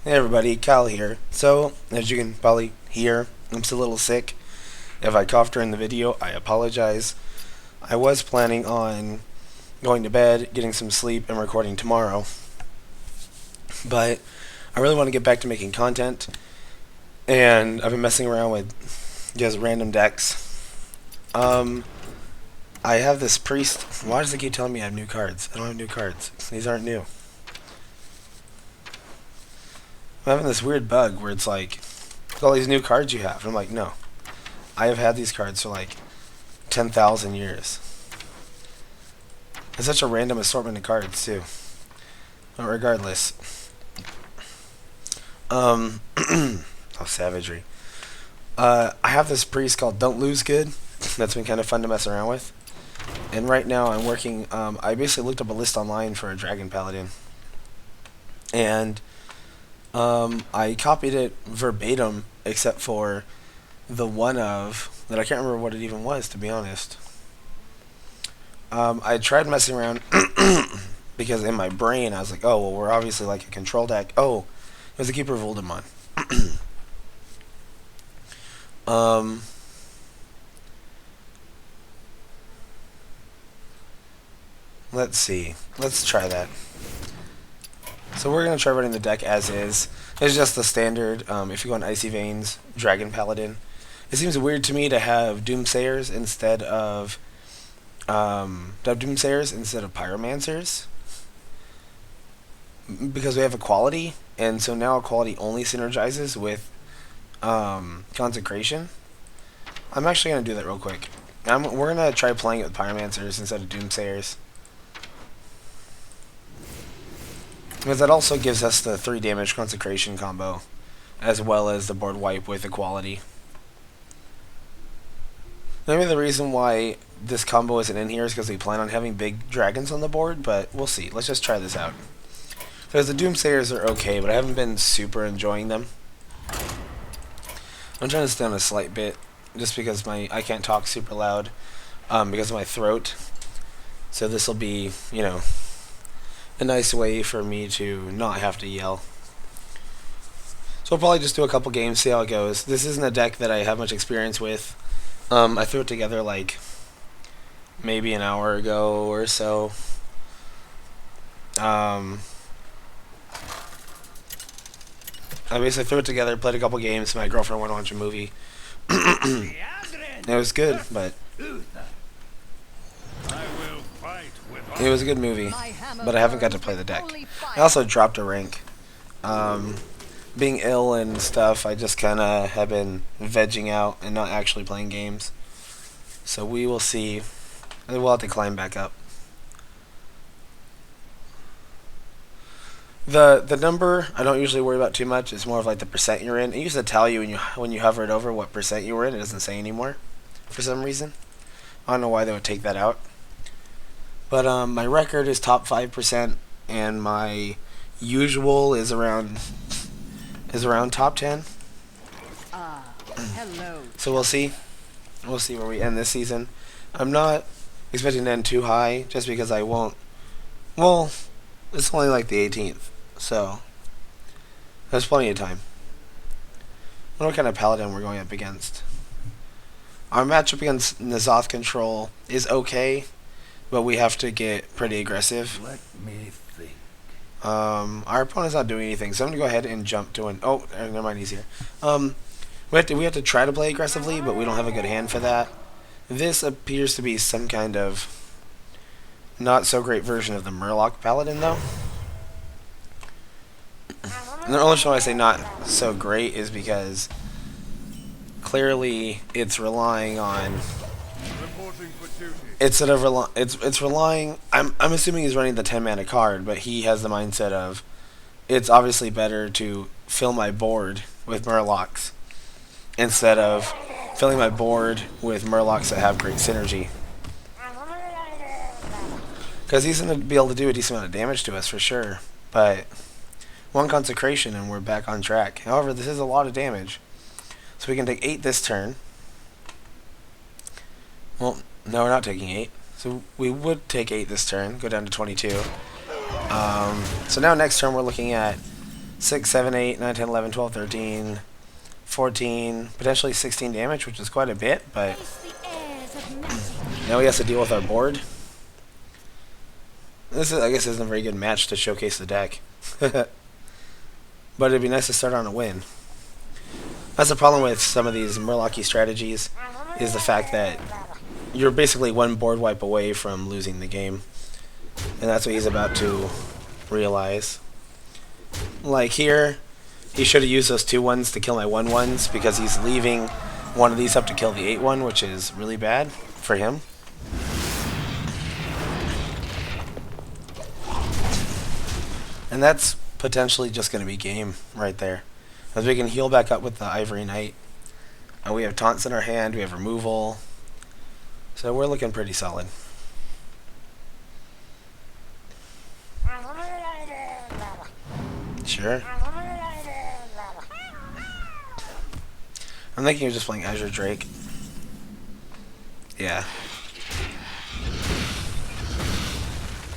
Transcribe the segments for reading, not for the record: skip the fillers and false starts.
Hey everybody, Kyle here. So, as you can probably hear, I'm still a little sick. If I cough during the video, I apologize. I was planning on going to bed, getting some sleep, and recording tomorrow. But I really want to get back to making content. And I've been messing around with just random decks. Um, I have this priest. Why does it keep telling me I have new cards? I don't have new cards. These aren't new. I'm having this weird bug where it's like, look at all these new cards you have. And I'm like, no. I have had these cards for like 10,000 years. It's such a random assortment of cards, too. But regardless. Oh, savagery. I have this priest called Don't Lose Good. That's been kind of fun to mess around with. And right now I'm working, I basically looked up a list online for a Dragon Paladin. And I copied it verbatim, except for the one of that I can't remember what it even was, to be honest. I tried messing around because in my brain I was like, oh well, we're obviously like a control deck. Oh, it was a Keeper of Uldamon. um, let's see. Let's try that. So we're gonna try running the deck as is. It's just the standard. If you go on Icy Veins, Dragon Paladin. It seems weird to me to have Doomsayers instead of Pyromancers because we have equality, and so now equality only synergizes with Consecration. I'm actually gonna do that real quick. We're gonna try playing it with Pyromancers instead of Doomsayers because that also gives us the 3 damage Consecration combo as well as the board wipe with equality. Maybe the reason why this combo isn't in here is because we plan on having big dragons on the board, but we'll see. Let's just try this out. Because the Doomsayers are okay, but I haven't been super enjoying them. I'm trying to stay on a slight bit, just because I can't talk super loud because of my throat. So this will be, a nice way for me to not have to yell. So I'll probably just do a couple games, see how it goes. This isn't a deck that I have much experience with. I threw it together like maybe an hour ago or so. I basically threw it together, played a couple games. My girlfriend went to watch a movie. It was good, but it was a good movie. But I haven't got to play the deck. I also dropped a rank. Being ill and stuff, I just kind of have been vegging out and not actually playing games. So we will see. We'll have to climb back up. The number I don't usually worry about too much. It's more of like the percent you're in. It used to tell you when you hover it over what percent you were in. It doesn't say anymore for some reason. I don't know why they would take that out. But my record is top 5%, and my usual is around top 10. Hello. So we'll see. We'll see where we end this season. I'm not expecting to end too high, just because I won't. Well, it's only like the 18th, so there's plenty of time. I wonder what kind of Paladin we're going up against. Our matchup against N'Zoth Control is okay, but we have to get pretty aggressive. Let me think. Our opponent's not doing anything, so I'm gonna go ahead and jump to an. Oh, never mind, he's here. We have to try to play aggressively, but we don't have a good hand for that. This appears to be some kind of not so great version of the Murloc Paladin, though. And the only reason why I say not so great is because clearly it's relying on. It's relying. I'm assuming he's running the 10-mana card, but he has the mindset of it's obviously better to fill my board with Murlocs instead of filling my board with Murlocs that have great synergy. Because he's going to be able to do a decent amount of damage to us for sure, but one Consecration and we're back on track. However, this is a lot of damage. So we can take 8 this turn. Well, no, we're not taking 8. So we would take 8 this turn, go down to 22. So now next turn we're looking at 6, 7, 8, 9, 10, 11, 12, 13, 14, potentially 16 damage, which is quite a bit, but now he has to deal with our board. This is, I guess, isn't a very good match to showcase the deck. But it'd be nice to start on a win. That's the problem with some of these Murloc-y strategies, is the fact that you're basically one board wipe away from losing the game. And that's what he's about to realize. Like here, he should have used those 2-1s to kill my 1-1s, because he's leaving one of these up to kill the 8-1, which is really bad for him. And that's potentially just going to be game right there. As we can heal back up with the Ivory Knight. And we have taunts in our hand, we have removal. So we're looking pretty solid. Sure. I'm thinking of just playing Azure Drake. Yeah.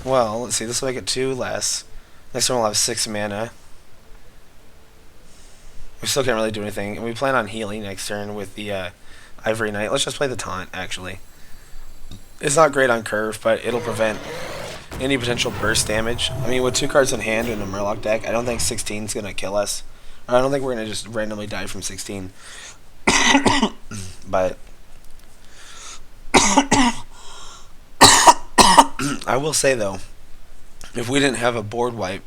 Well, let's see, this will make it 2 less. Next turn we'll have 6 mana. We still can't really do anything. And we plan on healing next turn with the Ivory Knight. Let's just play the taunt, actually. It's not great on curve, but it'll prevent any potential burst damage. I mean, with 2 cards in hand in a Murloc deck, I don't think 16 is going to kill us. Or I don't think we're going to just randomly die from 16. But I will say, though, if we didn't have a board wipe,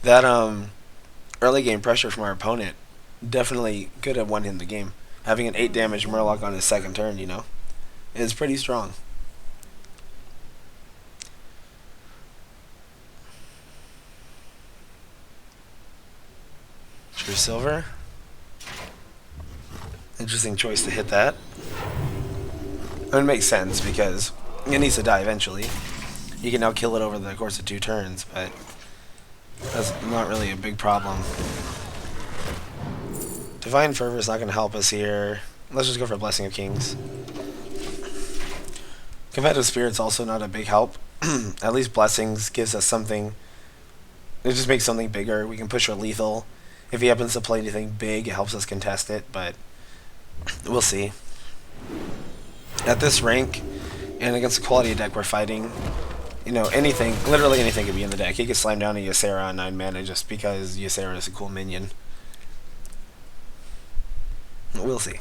that early game pressure from our opponent definitely could have won him the game. Having an 8 damage Murloc on his second turn, you know, is pretty strong. True Silver. Interesting choice to hit that. I mean, it makes sense because it needs to die eventually. You can now kill it over the course of 2 turns, but that's not really a big problem. Divine Fervor is not going to help us here. Let's just go for Blessing of Kings. Competitive Spirit's also not a big help. At least Blessings gives us something. It just makes something bigger. We can push our lethal. If he happens to play anything big, it helps us contest it, but we'll see. At this rank, and against the quality of deck we're fighting, you know, anything, literally anything could be in the deck. He could slam down a Ysera on 9 mana just because Ysera is a cool minion. We'll see.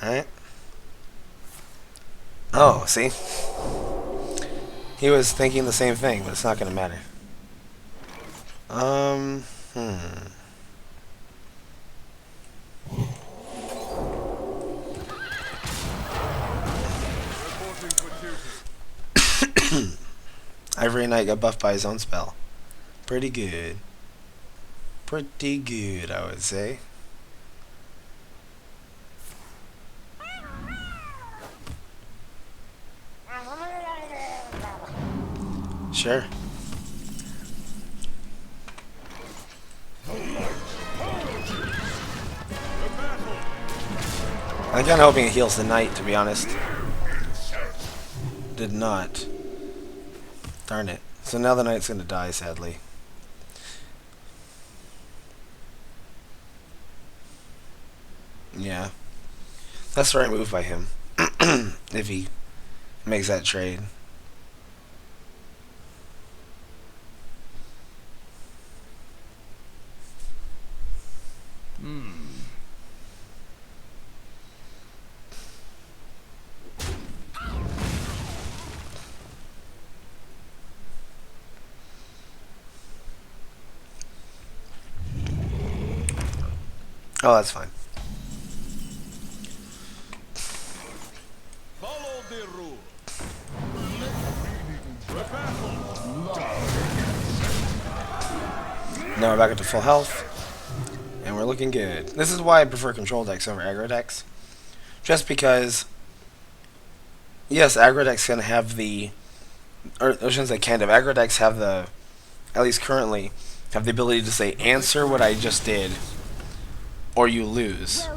Alright. Oh, see? He was thinking the same thing, but it's not going to matter. Ivory Knight got buffed by his own spell. Pretty good. Pretty good, I would say. Sure. I'm kind of hoping it heals the knight, to be honest. Did not. Darn it. So now the knight's going to die, sadly. Yeah. That's the right move by him. If he makes that trade. Oh, that's fine. Follow the rule. Now we're back up to full health. And we're looking good. This is why I prefer control decks over aggro decks. Just because, yes, aggro decks can have the, or I shouldn't say can have, aggro decks have the, at least currently, have the ability to say, answer what I just did, or you lose.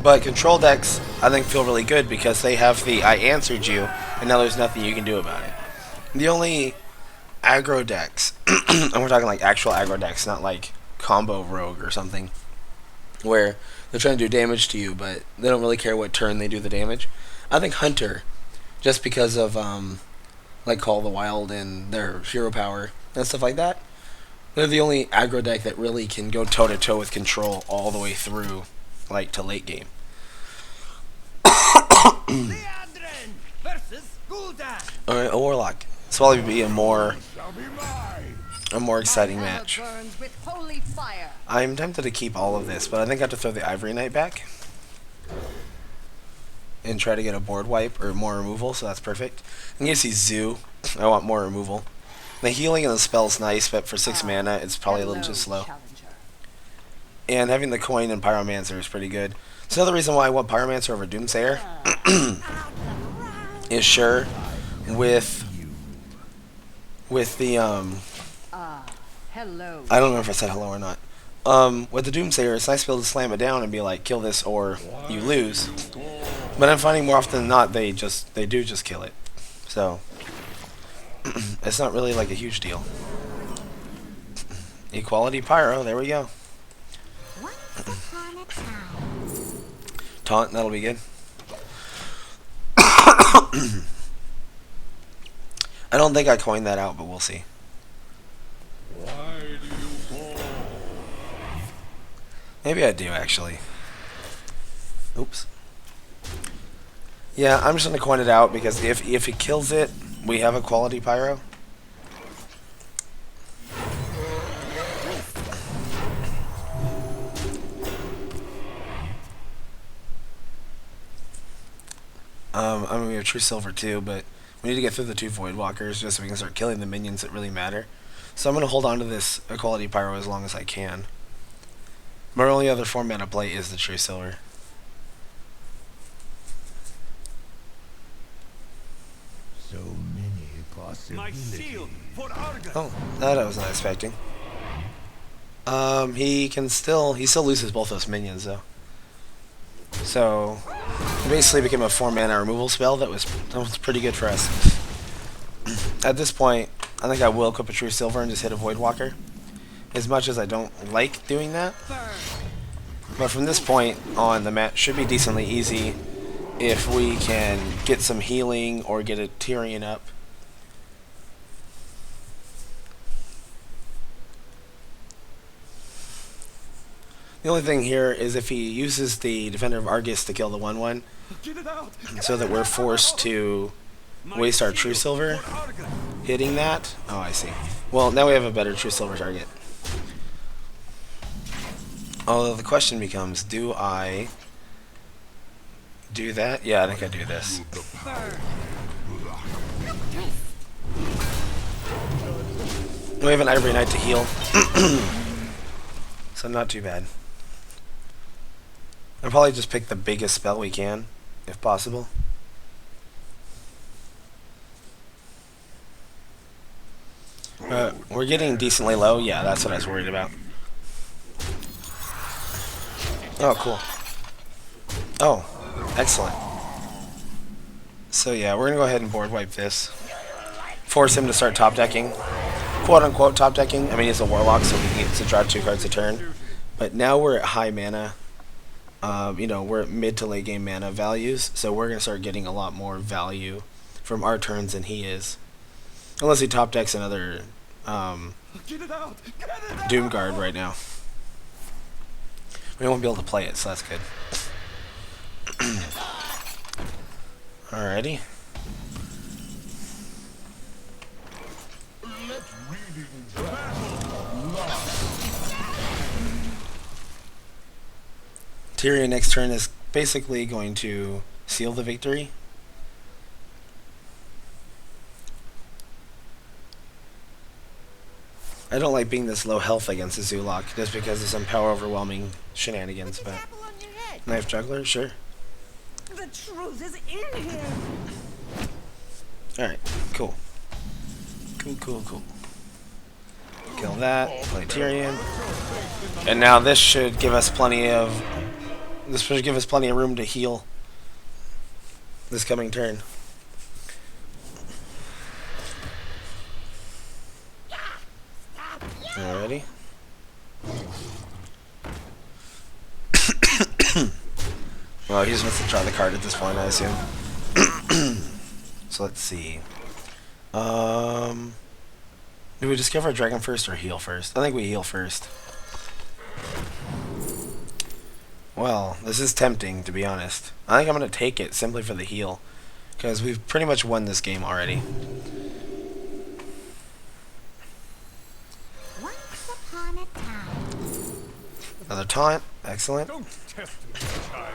But control decks, I think, feel really good because they have the I answered you, and now there's nothing you can do about it. The only aggro decks, and we're talking like actual aggro decks, not like combo rogue or something, where they're trying to do damage to you, but they don't really care what turn they do the damage. I think Hunter, just because of like Call of the Wild and their hero power and stuff like that, they're the only aggro deck that really can go toe to toe with control all the way through, like to late game. Alright, a Warlock. This will probably be a more exciting match. I'm tempted to keep all of this, but I think I have to throw the Ivory Knight back and try to get a board wipe or more removal, so that's perfect. In case he's Zoo, I want more removal. The healing and the spell's nice, but for 6 mana, it's probably a little too slow. And having the coin and Pyromancer is pretty good. So another reason why I want Pyromancer over Doomsayer is sure with the hello. I don't know if I said hello or not. With the Doomsayer, it's nice to be able to slam it down and be like, kill this or you lose. But I'm finding more often than not they do just kill it. So it's not really like a huge deal. Equality Pyro, there we go. Taunt, that'll be good. I don't think I coined that out, but we'll see. Maybe I do, actually. Oops. Yeah, I'm just going to coin it out because if it kills it, we have a quality Pyro. I'm going to be a True Silver too, but we need to get through the 2 Voidwalkers just so we can start killing the minions that really matter. So I'm going to hold on to this Equality Pyro as long as I can. My only other 4 mana play is the True Silver. So many possibilities. Oh, that I was not expecting. He still loses both those minions though. So it basically became a 4 mana removal spell that was pretty good for us. At this point, I think I will equip a True Silver and just hit a Voidwalker. As much as I don't like doing that. But from this point on, the match should be decently easy if we can get some healing or get a Tyrion up. The only thing here is if he uses the Defender of Argus to kill the 1/1, so that we're forced to waste our True Silver hitting that. Oh, I see. Well, now we have a better True Silver target. Although the question becomes, do I do that? Yeah, I think I do this. We have an Ivory Knight to heal. So not too bad. I'll probably just pick the biggest spell we can, if possible. We're getting decently low. Yeah, that's what I was worried about. Oh, cool. Oh, excellent. So yeah, we're gonna go ahead and board wipe this. Force him to start top decking. Quote unquote top decking. I mean, he's a Warlock, so he gets to draw 2 cards a turn. But now we're at high mana. You know, we're at mid to late game mana values, so we're gonna start getting a lot more value from our turns than he is. Unless he top decks another Doomguard right now. We won't be able to play it, so that's good. Alrighty. Tyrion next turn is basically going to seal the victory. I don't like being this low health against the Zoolock just because of some power overwhelming shenanigans, but Knife Juggler, sure. The truth is in here. Alright, cool. Cool. Kill that, play Tyrion. And now this should give us plenty of room to heal this coming turn. Alrighty. Well, he just wants to try the card at this point, I assume. So let's see. Do we discover a dragon first or heal first? I think we heal first. Well, this is tempting, to be honest. I think I'm going to take it simply for the heal. Because we've pretty much won this game already. Once upon a time. Another taunt. Excellent. Don't test me, child.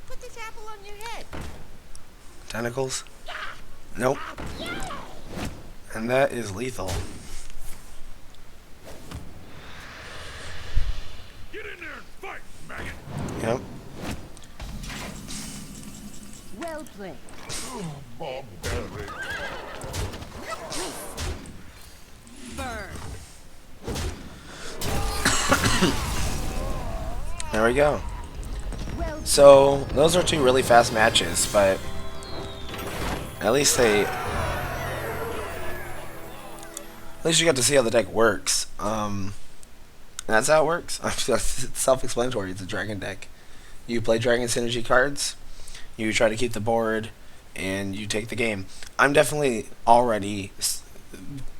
Put this apple on your head. Tentacles. Nope. And that is lethal. Get in there and fight, maggot. Yep. Well played. Barbaric. Burn. There we go. Well So, those are two really fast matches, but at least you got to see how the deck works. That's how it works. It's self-explanatory. It's a dragon deck. You play dragon synergy cards, you try to keep the board, and you take the game. I'm definitely already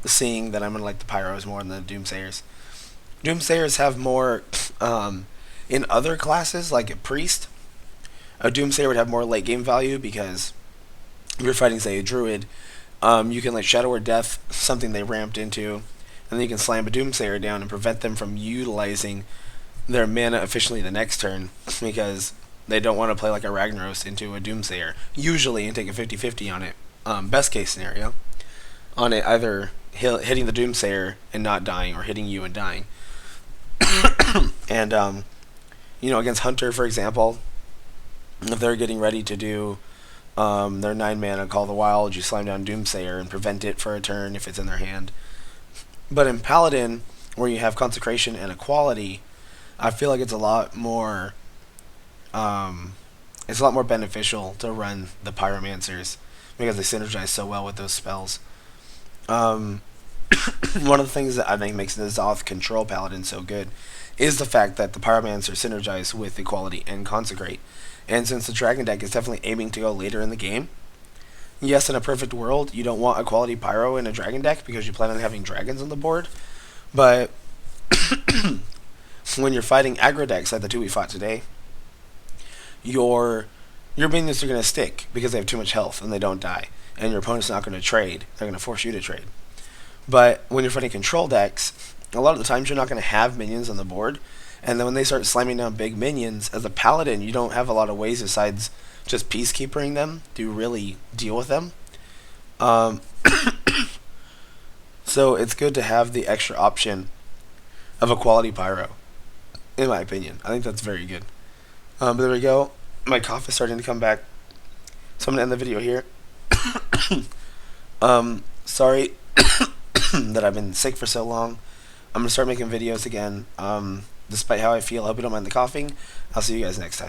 seeing that I'm going to like the Pyros more than the Doomsayers. Doomsayers have more, in other classes, like a Priest, a Doomsayer would have more late game value because if you're fighting, say, a Druid, you can like Shadow or Death, something they ramped into, and then you can slam a Doomsayer down and prevent them from utilizing their mana efficiently the next turn because they don't want to play like a Ragnaros into a Doomsayer, usually, and take a 50-50 on it. Best case scenario, on it either hitting the Doomsayer and not dying, or hitting you and dying. And, you know, against Hunter, for example, if they're getting ready to do their 9 mana Call the Wild, you slam down Doomsayer and prevent it for a turn if it's in their hand. But in Paladin, where you have Consecration and Equality, I feel like it's a lot more beneficial to run the Pyromancers because they synergize so well with those spells. One of the things that I think makes the Zoth Control Paladin so good is the fact that the Pyromancer synergize with Equality and Consecrate. And since the Dragon deck is definitely aiming to go later in the game, yes, in a perfect world, you don't want Equality Pyro in a Dragon deck because you plan on having dragons on the board. But when you're fighting aggro decks like the two we fought today, your minions are going to stick because they have too much health and they don't die. And your opponent's not going to trade. They're going to force you to trade. But when you're fighting control decks, a lot of the times you're not going to have minions on the board. And then when they start slamming down big minions, as a Paladin, you don't have a lot of ways besides just peacekeepering them to really deal with them. So it's good to have the extra option of Equality Pyro, in my opinion. I think that's very good. But there we go. My cough is starting to come back, so I'm going to end the video here. Sorry that I've been sick for so long. I'm going to start making videos again. Despite how I feel, I hope you don't mind the coughing. I'll see you guys next time.